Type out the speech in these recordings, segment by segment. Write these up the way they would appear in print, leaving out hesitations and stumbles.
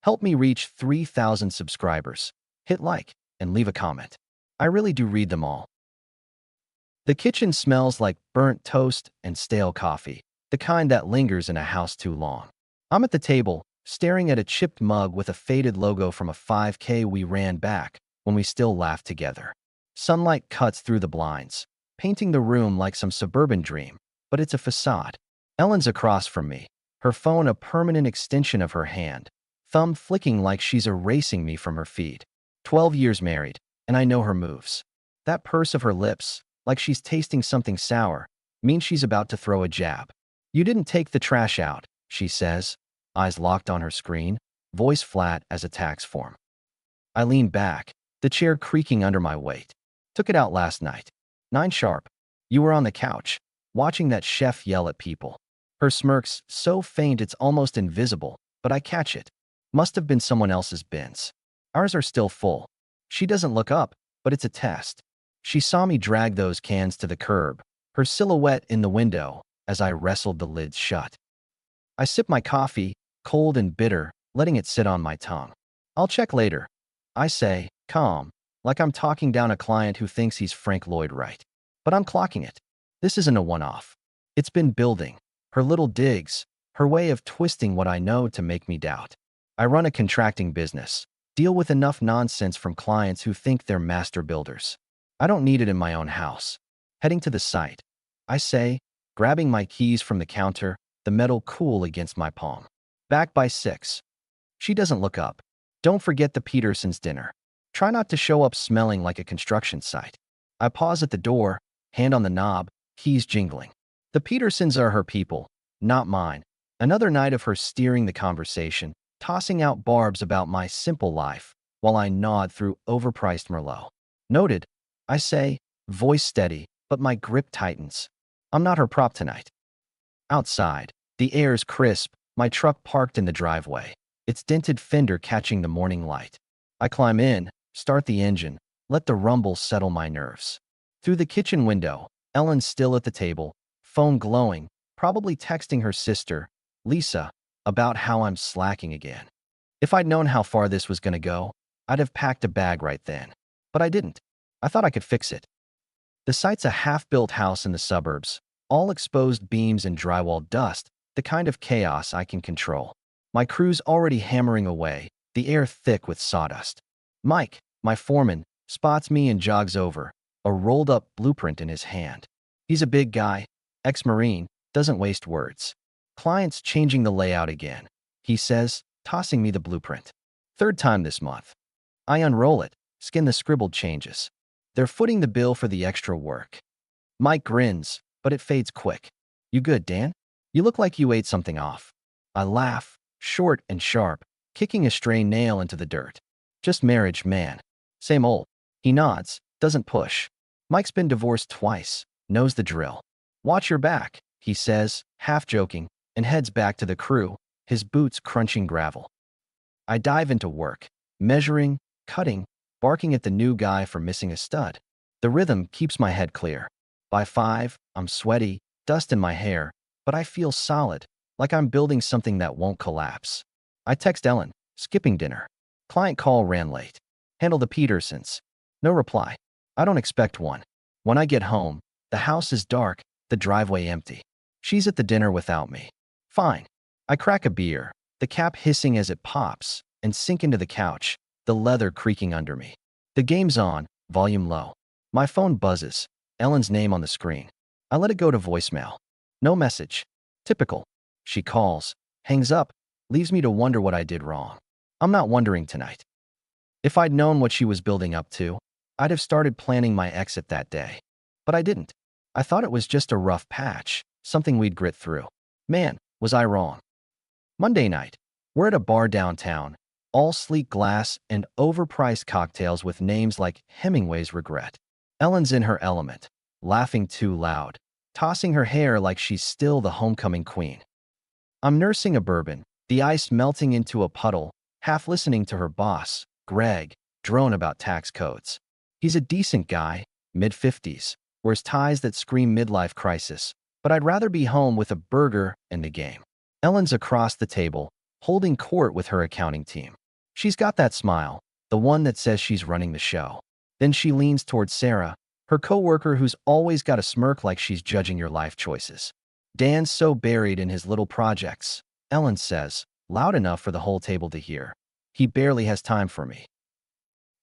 Help me reach 3,000 subscribers. Hit like and leave a comment. I really do read them all. The kitchen smells like burnt toast and stale coffee, the kind that lingers in a house too long. I'm at the table, staring at a chipped mug with a faded logo from a 5K we ran back when we still laughed together. Sunlight cuts through the blinds, painting the room like some suburban dream, but it's a facade. Ellen's across from me, her phone a permanent extension of her hand, thumb flicking like she's erasing me from her feed. 12 years married, and I know her moves. That purse of her lips, like she's tasting something sour, means she's about to throw a jab. You didn't take the trash out, she says, eyes locked on her screen, voice flat as a tax form. I lean back, the chair creaking under my weight. Took it out last night. 9 sharp. You were on the couch, watching that chef yell at people. Her smirk's so faint it's almost invisible, but I catch it. Must have been someone else's bins. Ours are still full. She doesn't look up, but it's a test. She saw me drag those cans to the curb, her silhouette in the window as I wrestled the lids shut. I sip my coffee, cold and bitter, letting it sit on my tongue. I'll check later, I say, calm, like I'm talking down a client who thinks he's Frank Lloyd Wright. But I'm clocking it. This isn't a one-off. It's been building. Her little digs, her way of twisting what I know to make me doubt. I run a contracting business, deal with enough nonsense from clients who think they're master builders. I don't need it in my own house. Heading to the site, I say, grabbing my keys from the counter, the metal cool against my palm. Back by 6. She doesn't look up. Don't forget the Petersons' dinner. Try not to show up smelling like a construction site. I pause at the door, hand on the knob, keys jingling. The Petersons are her people, not mine. Another night of her steering the conversation, tossing out barbs about my simple life, while I nod through overpriced Merlot. Noted, I say, voice steady, but my grip tightens. I'm not her prop tonight. Outside, the air's crisp, my truck parked in the driveway, its dented fender catching the morning light. I climb in, start the engine, let the rumble settle my nerves. Through the kitchen window, Ellen's still at the table, phone glowing, probably texting her sister, Lisa, about how I'm slacking again. If I'd known how far this was going to go, I'd have packed a bag right then. But I didn't. I thought I could fix it. The site's a half-built house in the suburbs, all exposed beams and drywall dust, the kind of chaos I can control. My crew's already hammering away, the air thick with sawdust. Mike, my foreman, spots me and jogs over, a rolled-up blueprint in his hand. He's a big guy, ex-Marine, doesn't waste words. Client's changing the layout again, he says, tossing me the blueprint. 3rd time this month. I unroll it, skin the scribbled changes. They're footing the bill for the extra work. Mike grins, but it fades quick. You good, Dan? You look like you ate something off. I laugh, short and sharp, kicking a stray nail into the dirt. Just marriage, man. Same old. He nods, doesn't push. Mike's been divorced twice, knows the drill. Watch your back, he says, half joking, and heads back to the crew, his boots crunching gravel. I dive into work, measuring, cutting, barking at the new guy for missing a stud. The rhythm keeps my head clear. By 5, I'm sweaty, dust in my hair, but I feel solid, like I'm building something that won't collapse. I text Ellen, skipping dinner. Client call ran late. Handle the Petersons. No reply. I don't expect one. When I get home, the house is dark, the driveway empty. She's at the dinner without me. Fine. I crack a beer, the cap hissing as it pops, and sink into the couch, the leather creaking under me. The game's on, volume low. My phone buzzes, Ellen's name on the screen. I let it go to voicemail. No message. Typical. She calls, hangs up, leaves me to wonder what I did wrong. I'm not wondering tonight. If I'd known what she was building up to, I'd have started planning my exit that day. But I didn't. I thought it was just a rough patch, something we'd grit through. Man, was I wrong. Monday night, we're at a bar downtown, all sleek glass and overpriced cocktails with names like Hemingway's Regret. Ellen's in her element, laughing too loud, tossing her hair like she's still the homecoming queen. I'm nursing a bourbon, the ice melting into a puddle, half listening to her boss, Greg, drone about tax codes. He's a decent guy, mid-50s, wears ties that scream midlife crisis, but I'd rather be home with a burger and the game. Ellen's across the table, holding court with her accounting team. She's got that smile, the one that says she's running the show. Then she leans towards Sarah, her coworker who's always got a smirk like she's judging your life choices. Dan's so buried in his little projects, Ellen says, loud enough for the whole table to hear. He barely has time for me.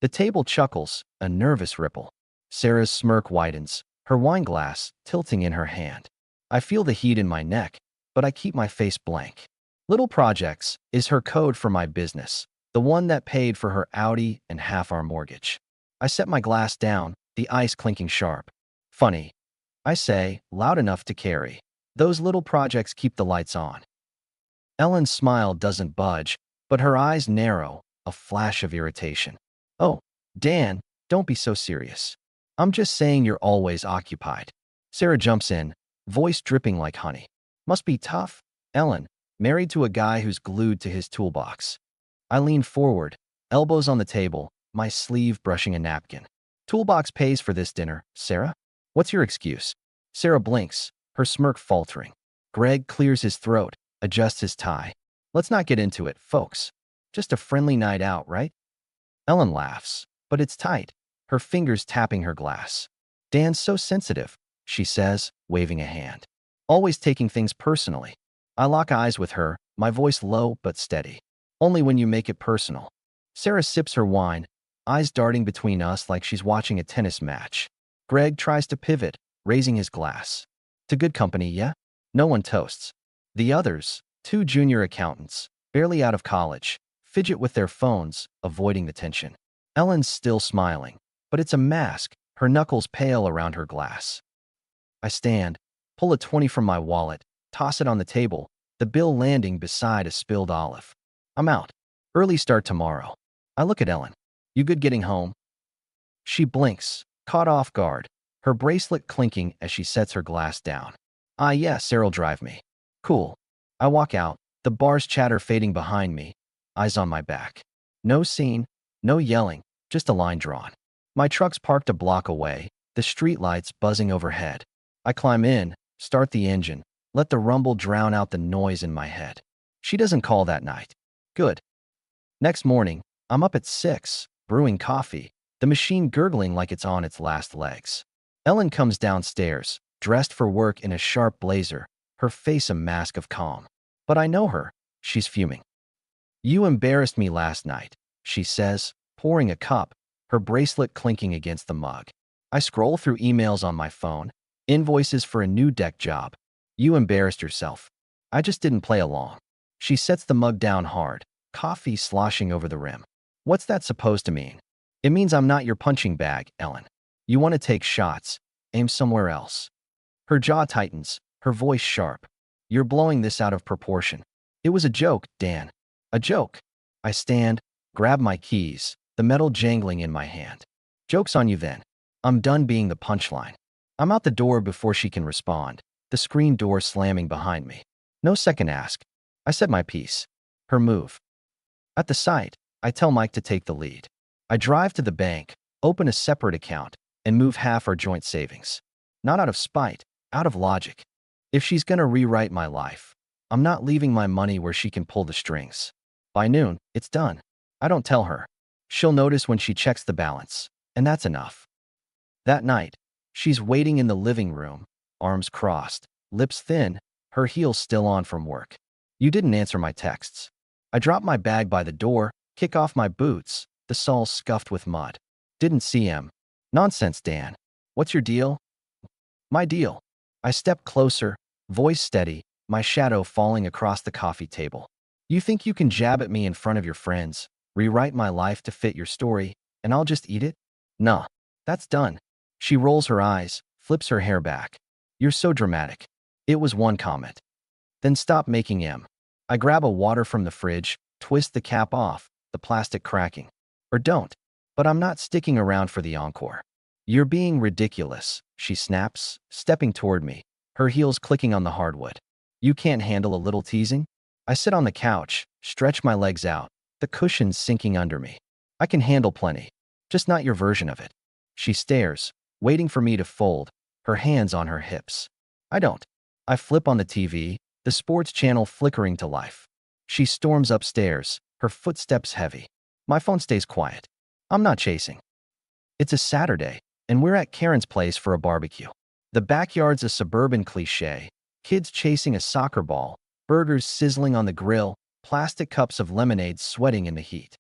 The table chuckles, a nervous ripple. Sarah's smirk widens, her wine glass tilting in her hand. I feel the heat in my neck, but I keep my face blank. Little projects is her code for my business, the one that paid for her Audi and half our mortgage. I set my glass down, the ice clinking sharp. Funny, I say, loud enough to carry. Those little projects keep the lights on. Ellen's smile doesn't budge, but her eyes narrow, a flash of irritation. Oh, Dan, don't be so serious. I'm just saying you're always occupied. Sarah jumps in, voice dripping like honey. Must be tough, Ellen, married to a guy who's glued to his toolbox. I lean forward, elbows on the table, my sleeve brushing a napkin. Toolbox pays for this dinner, Sarah? What's your excuse? Sarah blinks, her smirk faltering. Greg clears his throat, adjusts his tie. Let's not get into it, folks. Just a friendly night out, right? Ellen laughs, but it's tight, her fingers tapping her glass. Dan's so sensitive, she says, waving a hand. Always taking things personally. I lock eyes with her, my voice low but steady. Only when you make it personal. Sarah sips her wine, eyes darting between us like she's watching a tennis match. Greg tries to pivot, raising his glass. To good company, yeah? No one toasts. The others, two junior accountants, barely out of college, fidget with their phones, avoiding the tension. Ellen's still smiling, but it's a mask, her knuckles pale around her glass. I stand, pull a 20 from my wallet, toss it on the table, the bill landing beside a spilled olive. I'm out. Early start tomorrow. I look at Ellen. You good getting home? She blinks, caught off guard, her bracelet clinking as she sets her glass down. Ah yes, Sarah'll drive me. Cool. I walk out, the bar's chatter fading behind me, eyes on my back. No scene, no yelling, just a line drawn. My truck's parked a block away, the streetlights buzzing overhead. I climb in, start the engine, let the rumble drown out the noise in my head. She doesn't call that night. Good. Next morning, I'm up at 6, brewing coffee, the machine gurgling like it's on its last legs. Ellen comes downstairs, dressed for work in a sharp blazer, her face a mask of calm. But I know her. She's fuming. You embarrassed me last night, she says, pouring a cup, her bracelet clinking against the mug. I scroll through emails on my phone, invoices for a new deck job. You embarrassed yourself. I just didn't play along. She sets the mug down hard, coffee sloshing over the rim. What's that supposed to mean? It means I'm not your punching bag, Ellen. You want to take shots, aim somewhere else. Her jaw tightens, her voice sharp. You're blowing this out of proportion. It was a joke, Dan. A joke. I stand, grab my keys, the metal jangling in my hand. Joke's on you then. I'm done being the punchline. I'm out the door before she can respond, the screen door slamming behind me. No second ask. I said my piece. Her move. At the site, I tell Mike to take the lead. I drive to the bank, open a separate account, and move half our joint savings. Not out of spite, out of logic. If she's gonna rewrite my life, I'm not leaving my money where she can pull the strings. By noon, it's done. I don't tell her. She'll notice when she checks the balance, and that's enough. That night, she's waiting in the living room, arms crossed, lips thin, her heels still on from work. You didn't answer my texts. I drop my bag by the door, kick off my boots, the soles scuffed with mud. Didn't see him. Nonsense, Dan. What's your deal? My deal. I step closer, voice steady, my shadow falling across the coffee table. You think you can jab at me in front of your friends, rewrite my life to fit your story, and I'll just eat it? Nah, that's done. She rolls her eyes, flips her hair back. You're so dramatic. It was one comment. Then stop making M. I grab a water from the fridge, twist the cap off, the plastic cracking. Or don't. But I'm not sticking around for the encore. You're being ridiculous, she snaps, stepping toward me, her heels clicking on the hardwood. You can't handle a little teasing? I sit on the couch, stretch my legs out, the cushions sinking under me. I can handle plenty, just not your version of it. She stares, waiting for me to fold, her hands on her hips. I don't. I flip on the TV, the sports channel flickering to life. She storms upstairs, her footsteps heavy. My phone stays quiet. I'm not chasing. It's a Saturday, and we're at Karen's place for a barbecue. The backyard's a suburban cliché. Kids chasing a soccer ball, burgers sizzling on the grill, plastic cups of lemonade sweating in the heat.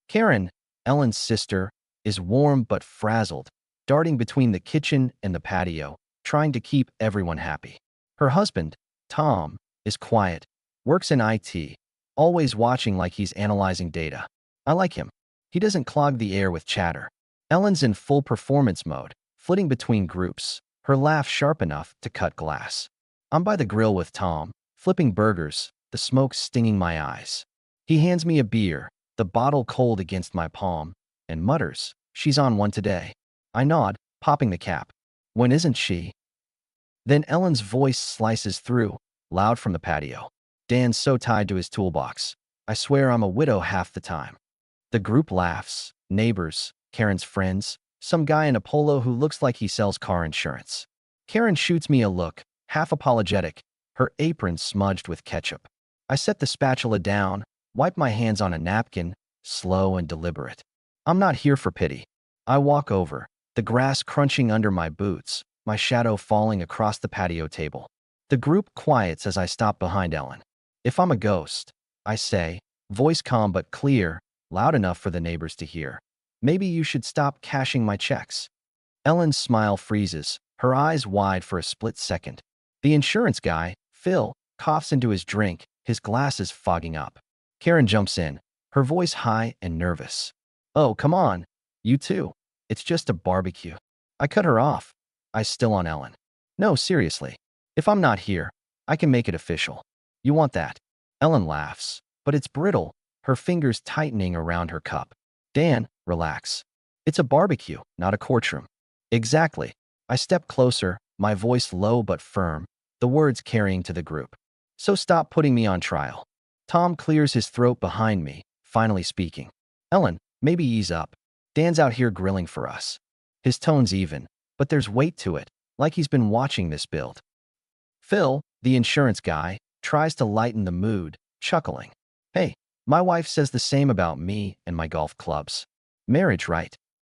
Karen, Ellen's sister, is warm but frazzled, darting between the kitchen and the patio, trying to keep everyone happy. Her husband, Tom, is quiet, works in IT, always watching like he's analyzing data. I like him. He doesn't clog the air with chatter. Ellen's in full performance mode, flitting between groups, her laugh sharp enough to cut glass. I'm by the grill with Tom, flipping burgers, the smoke stinging my eyes. He hands me a beer, the bottle cold against my palm, and mutters, "She's on one today." I nod, popping the cap. "When isn't she?" Then Ellen's voice slices through, loud from the patio. "Dan's so tied to his toolbox. I swear I'm a widow half the time." The group laughs, neighbors, Karen's friends, some guy in a polo who looks like he sells car insurance. Karen shoots me a look, half apologetic, her apron smudged with ketchup. I set the spatula down, wipe my hands on a napkin, slow and deliberate. I'm not here for pity. I walk over, the grass crunching under my boots, my shadow falling across the patio table. The group quiets as I stop behind Ellen. "If I'm a ghost," I say, voice calm but clear, loud enough for the neighbors to hear, "maybe you should stop cashing my checks." Ellen's smile freezes, her eyes wide for a split second. The insurance guy, Phil, coughs into his drink, his glasses fogging up. Karen jumps in, her voice high and nervous. "Oh, come on. You too. It's just a barbecue." I cut her off. Eyes still on Ellen. "No, seriously. If I'm not here, I can make it official. You want that?" Ellen laughs, but it's brittle, her fingers tightening around her cup. "Dan, relax. It's a barbecue, not a courtroom." "Exactly." I step closer, my voice low but firm, the words carrying to the group. "So stop putting me on trial." Tom clears his throat behind me, finally speaking. "Ellen, maybe ease up. Dan's out here grilling for us." His tone's even, but there's weight to it, like he's been watching this build. Phil, the insurance guy, tries to lighten the mood, chuckling. "Hey, my wife says the same about me and my golf clubs. Marriage, right?"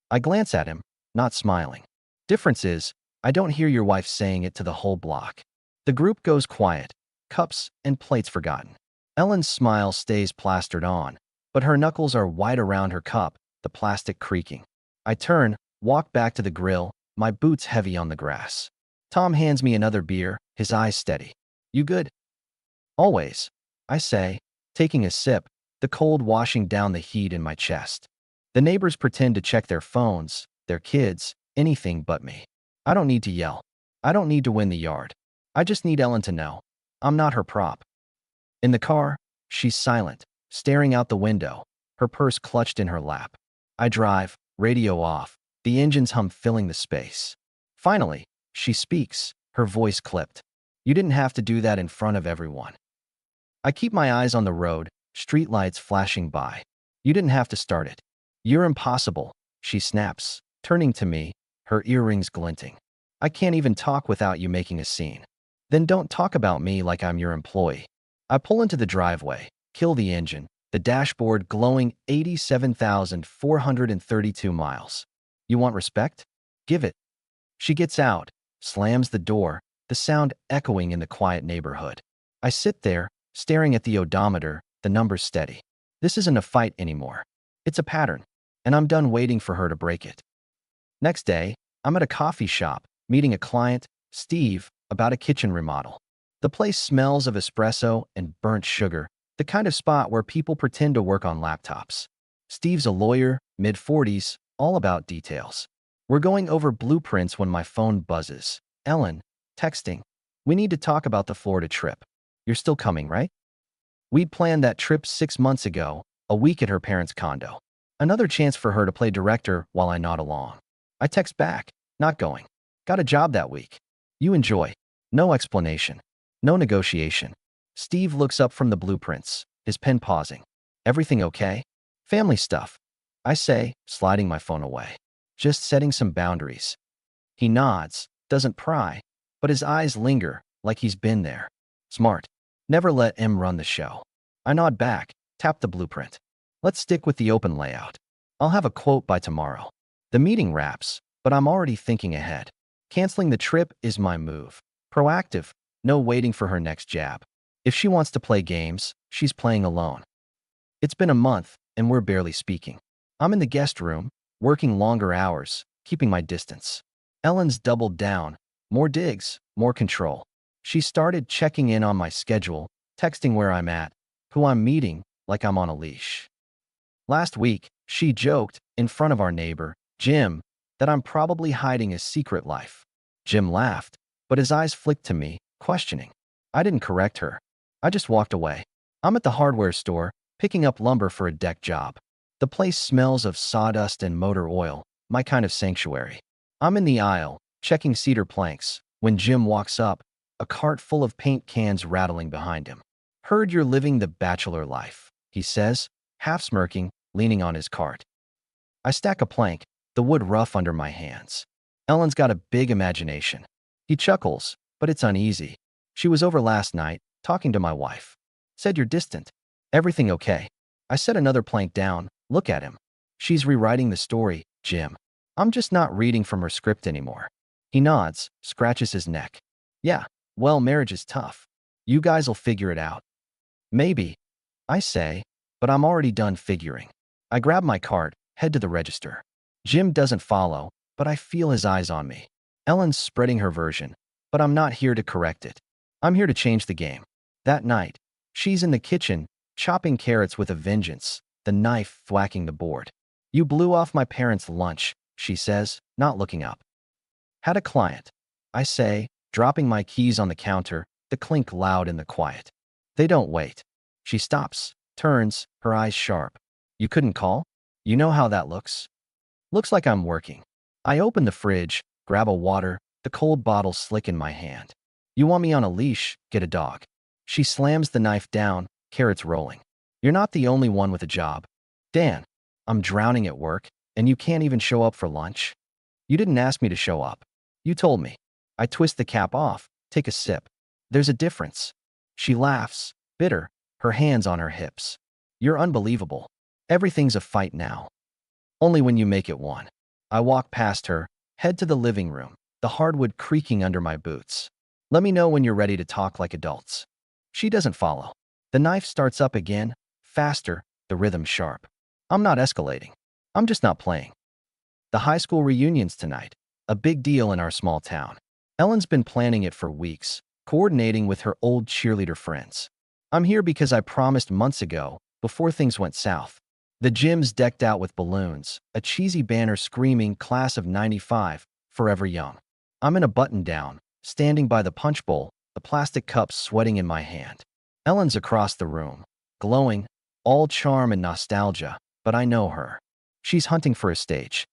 I glance at him, not smiling. Difference is, I don't hear your wife saying it to the whole block. The group goes quiet, cups and plates forgotten. Ellen's smile stays plastered on, but her knuckles are white around her cup, the plastic creaking. I turn, walk back to the grill, my boots heavy on the grass. Tom hands me another beer, his eyes steady. "You good?" "Always," I say, taking a sip, the cold washing down the heat in my chest. The neighbors pretend to check their phones, their kids, anything but me. I don't need to yell. I don't need to win the yard. I just need Ellen to know I'm not her prop. In the car, she's silent, staring out the window, her purse clutched in her lap. I drive, radio off, the engine's hum filling the space. Finally, she speaks, her voice clipped. "You didn't have to do that in front of everyone." I keep my eyes on the road, streetlights flashing by. "You didn't have to start it. You're impossible," she snaps, turning to me, her earrings glinting. "I can't even talk without you making a scene." "Then don't talk about me like I'm your employee." I pull into the driveway, kill the engine, the dashboard glowing 87,432 miles. "You want respect? Give it." She gets out, slams the door, the sound echoing in the quiet neighborhood. I sit there, staring at the odometer, the numbers steady. This isn't a fight anymore. It's a pattern, and I'm done waiting for her to break it. Next day, I'm at a coffee shop, meeting a client, Steve, about a kitchen remodel. The place smells of espresso and burnt sugar, the kind of spot where people pretend to work on laptops. Steve's a lawyer, mid-40s, all about details. We're going over blueprints when my phone buzzes. "Ellen," texting. "We need to talk about the Florida trip. You're still coming, right?" We'd planned that trip 6 months ago, a week at her parents' condo. Another chance for her to play director while I nod along. I text back, "Not going. Got a job that week. You enjoy." No explanation. No negotiation. Steve looks up from the blueprints, his pen pausing. "Everything okay?" "Family stuff," I say, sliding my phone away. "Just setting some boundaries." He nods, doesn't pry, but his eyes linger, like he's been there. Smart. Never let M run the show. I nod back, tap the blueprint. Let's stick with the open layout. I'll have a quote by tomorrow. The meeting wraps, but I'm already thinking ahead. Canceling the trip is my move. Proactive, no waiting for her next jab. If she wants to play games, she's playing alone. It's been a month, and we're barely speaking. I'm in the guest room, working longer hours, keeping my distance. Ellen's doubled down. More digs, more control. She started checking in on my schedule, texting where I'm at, who I'm meeting, like I'm on a leash. Last week, she joked, in front of our neighbor, Jim, that I'm probably hiding a secret life. Jim laughed, but his eyes flicked to me, questioning. I didn't correct her. I just walked away. I'm at the hardware store, picking up lumber for a deck job. The place smells of sawdust and motor oil, my kind of sanctuary. I'm in the aisle, checking cedar planks, when Jim walks up, a cart full of paint cans rattling behind him. Heard you're living the bachelor life, he says, half smirking, leaning on his cart. I stack a plank, the wood rough under my hands. Ellen's got a big imagination. He chuckles, but it's uneasy. She was over last night, talking to my wife. Said you're distant. Everything okay? I set another plank down, look at him. She's rewriting the story, Jim. I'm just not reading from her script anymore. He nods, scratches his neck. Yeah, well, marriage is tough. You guys'll figure it out. Maybe, I say, but I'm already done figuring. I grab my cart, head to the register. Jim doesn't follow, but I feel his eyes on me. Ellen's spreading her version, but I'm not here to correct it. I'm here to change the game. That night, she's in the kitchen, chopping carrots with a vengeance, the knife thwacking the board. You blew off my parents' lunch, she says, not looking up. Had a client, I say, dropping my keys on the counter, the clink loud in the quiet. They don't wait. She stops, turns, her eyes sharp. You couldn't call? You know how that looks? Looks like I'm working. I open the fridge, grab a water, the cold bottle slick in my hand. You want me on a leash, get a dog. She slams the knife down, carrots rolling. You're not the only one with a job. Dan, I'm drowning at work, and you can't even show up for lunch? You didn't ask me to show up. You told me. I twist the cap off, take a sip. There's a difference. She laughs, bitter, her hands on her hips. You're unbelievable. Everything's a fight now. Only when you make it one. I walk past her, head to the living room, the hardwood creaking under my boots. Let me know when you're ready to talk like adults. She doesn't follow. The knife starts up again, faster, the rhythm sharp. I'm not escalating. I'm just not playing. The high school reunion's tonight, a big deal in our small town. Ellen's been planning it for weeks, coordinating with her old cheerleader friends. I'm here because I promised months ago, before things went south. The gym's decked out with balloons, a cheesy banner screaming Class of '95, Forever Young. I'm in a button-down, standing by the punch bowl, the plastic cups sweating in my hand. Ellen's across the room, glowing, all charm and nostalgia, but I know her. She's hunting for a stage.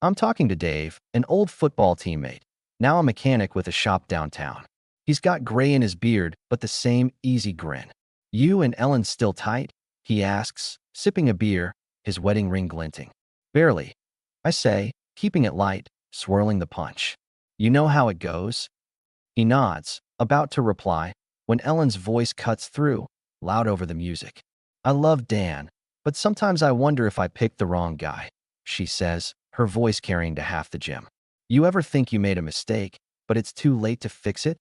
I'm talking to Dave, an old football teammate, now a mechanic with a shop downtown. He's got gray in his beard, but the same easy grin. You and Ellen still tight? He asks, sipping a beer, his wedding ring glinting. Barely, I say, keeping it light, swirling the punch. You know how it goes? He nods, about to reply, when Ellen's voice cuts through, loud over the music. I love Dan, but sometimes I wonder if I picked the wrong guy, she says, her voice carrying to half the gym. You ever think you made a mistake, but it's too late to fix it?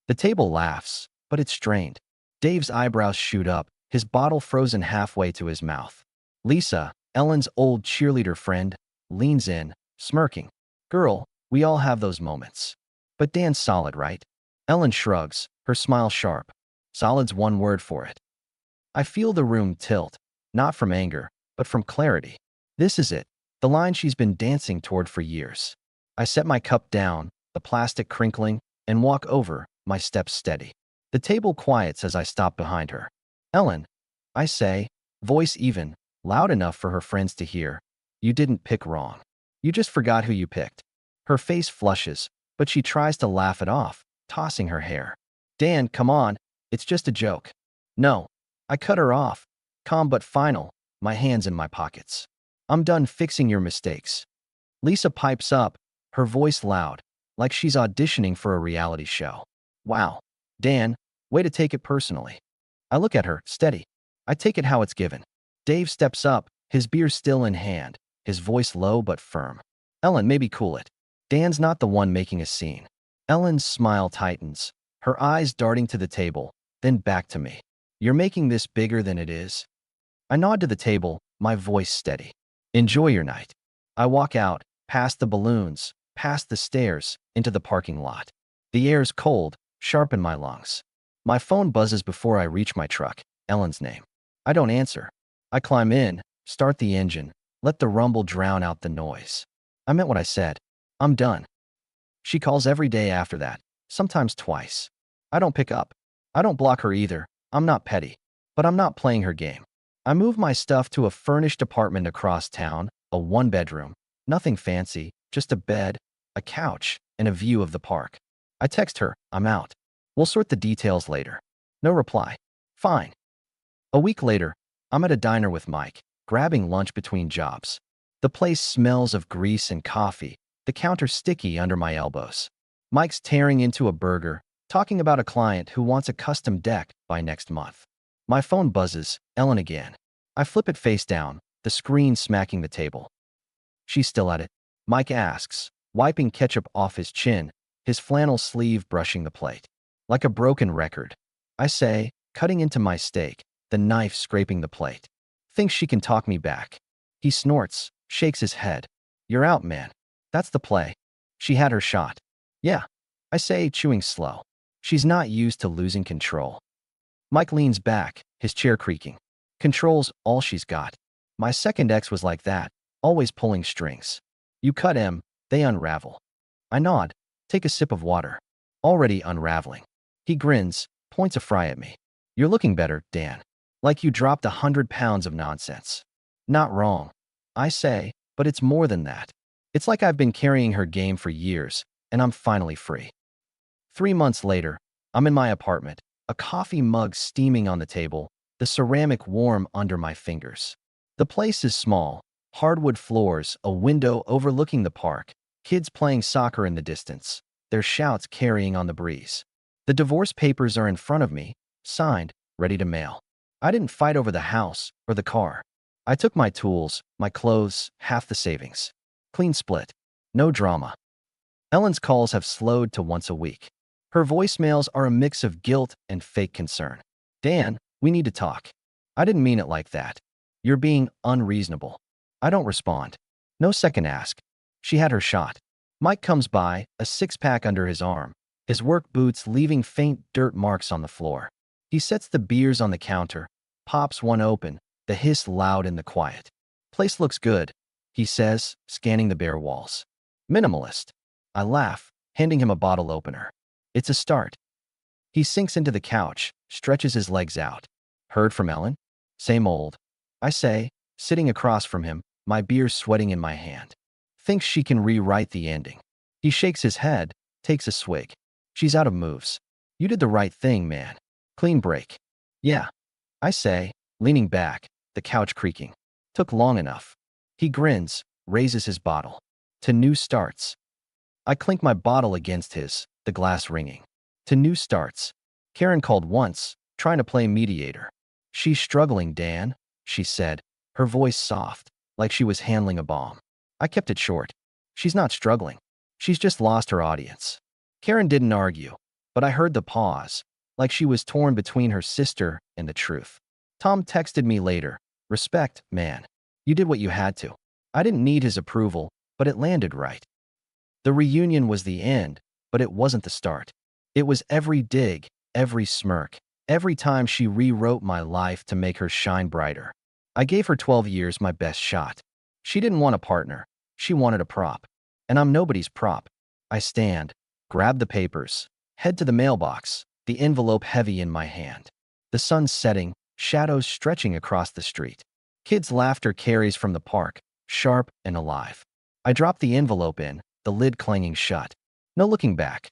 The table laughs, but it's strained. Dave's eyebrows shoot up, his bottle frozen halfway to his mouth. Lisa, Ellen's old cheerleader friend, leans in, smirking. Girl, we all have those moments. But Dan's solid, right? Ellen shrugs, her smile sharp. Solid's one word for it. I feel the room tilt, not from anger, but from clarity. This is it, the line she's been dancing toward for years. I set my cup down, the plastic crinkling, and walk over, my steps steady. The table quiets as I stop behind her. Ellen, I say, voice even, loud enough for her friends to hear. You didn't pick wrong. You just forgot who you picked. Her face flushes, but she tries to laugh it off, tossing her hair. Dan, come on, it's just a joke. No, I cut her off, calm but final, my hands in my pockets. I'm done fixing your mistakes. Lisa pipes up, her voice loud, like she's auditioning for a reality show. Wow, Dan, way to take it personally. I look at her, steady. I take it how it's given. Dave steps up, his beer still in hand, his voice low but firm. Ellen, maybe cool it. Dan's not the one making a scene. Ellen's smile tightens, her eyes darting to the table, then back to me. You're making this bigger than it is? I nod to the table, my voice steady. Enjoy your night. I walk out, past the balloons, past the stairs, into the parking lot. The air's cold, sharp in my lungs. My phone buzzes before I reach my truck. Ellen's name. I don't answer. I climb in, start the engine, let the rumble drown out the noise. I meant what I said. I'm done. She calls every day after that, sometimes twice. I don't pick up. I don't block her either. I'm not petty. But I'm not playing her game. I move my stuff to a furnished apartment across town, a one-bedroom. Nothing fancy, just a bed, a couch, and a view of the park. I text her, I'm out. We'll sort the details later. No reply. Fine. A week later, I'm at a diner with Mike, grabbing lunch between jobs. The place smells of grease and coffee, the counter sticky under my elbows. Mike's tearing into a burger, talking about a client who wants a custom deck by next month. My phone buzzes, Ellen again. I flip it face down, the screen smacking the table. She's still at it. Mike asks, wiping ketchup off his chin, his flannel sleeve brushing the plate. Like a broken record. I say, cutting into my steak, the knife scraping the plate. Thinks she can talk me back. He snorts, shakes his head. You're out, man. That's the play. She had her shot. Yeah. I say, chewing slow. She's not used to losing control. Mike leans back, his chair creaking. Control's all she's got. My second ex was like that, always pulling strings. You cut him, they unravel. I nod, take a sip of water. Already unraveling. He grins, points a fry at me. You're looking better, Dan. Like you dropped 100 pounds of nonsense. Not wrong. I say, but it's more than that. It's like I've been carrying her game for years, and I'm finally free. 3 months later, I'm in my apartment, a coffee mug steaming on the table, the ceramic warm under my fingers. The place is small, hardwood floors, a window overlooking the park, kids playing soccer in the distance, their shouts carrying on the breeze. The divorce papers are in front of me, signed, ready to mail. I didn't fight over the house or the car. I took my tools, my clothes, half the savings. Clean split. No drama. Ellen's calls have slowed to once a week. Her voicemails are a mix of guilt and fake concern. Dan, we need to talk. I didn't mean it like that. You're being unreasonable. I don't respond. No second ask. She had her shot. Mike comes by, a six-pack under his arm, his work boots leaving faint dirt marks on the floor. He sets the beers on the counter, pops one open, the hiss loud in the quiet. Place looks good, he says, scanning the bare walls. Minimalist. I laugh, handing him a bottle opener. It's a start. He sinks into the couch, stretches his legs out. Heard from Ellen? Same old. I say, sitting across from him, my beer sweating in my hand. Thinks she can rewrite the ending. He shakes his head, takes a swig. She's out of moves. You did the right thing, man. Clean break. Yeah. I say, leaning back, the couch creaking. Took long enough. He grins, raises his bottle. To new starts. I clink my bottle against his, the glass ringing. To new starts. Karen called once, trying to play mediator. She's struggling, Dan, she said, her voice soft, like she was handling a bomb. I kept it short. She's not struggling. She's just lost her audience. Karen didn't argue, but I heard the pause, like she was torn between her sister and the truth. Tom texted me later, respect, man. You did what you had to. I didn't need his approval, but it landed right. The reunion was the end, but it wasn't the start. It was every dig, every smirk, every time she rewrote my life to make her shine brighter. I gave her 12 years my best shot. She didn't want a partner. She wanted a prop. And I'm nobody's prop. I stand, grab the papers, head to the mailbox, the envelope heavy in my hand. The sun's setting, shadows stretching across the street. Kids' laughter carries from the park, sharp and alive. I drop the envelope in, the lid clanging shut. No looking back.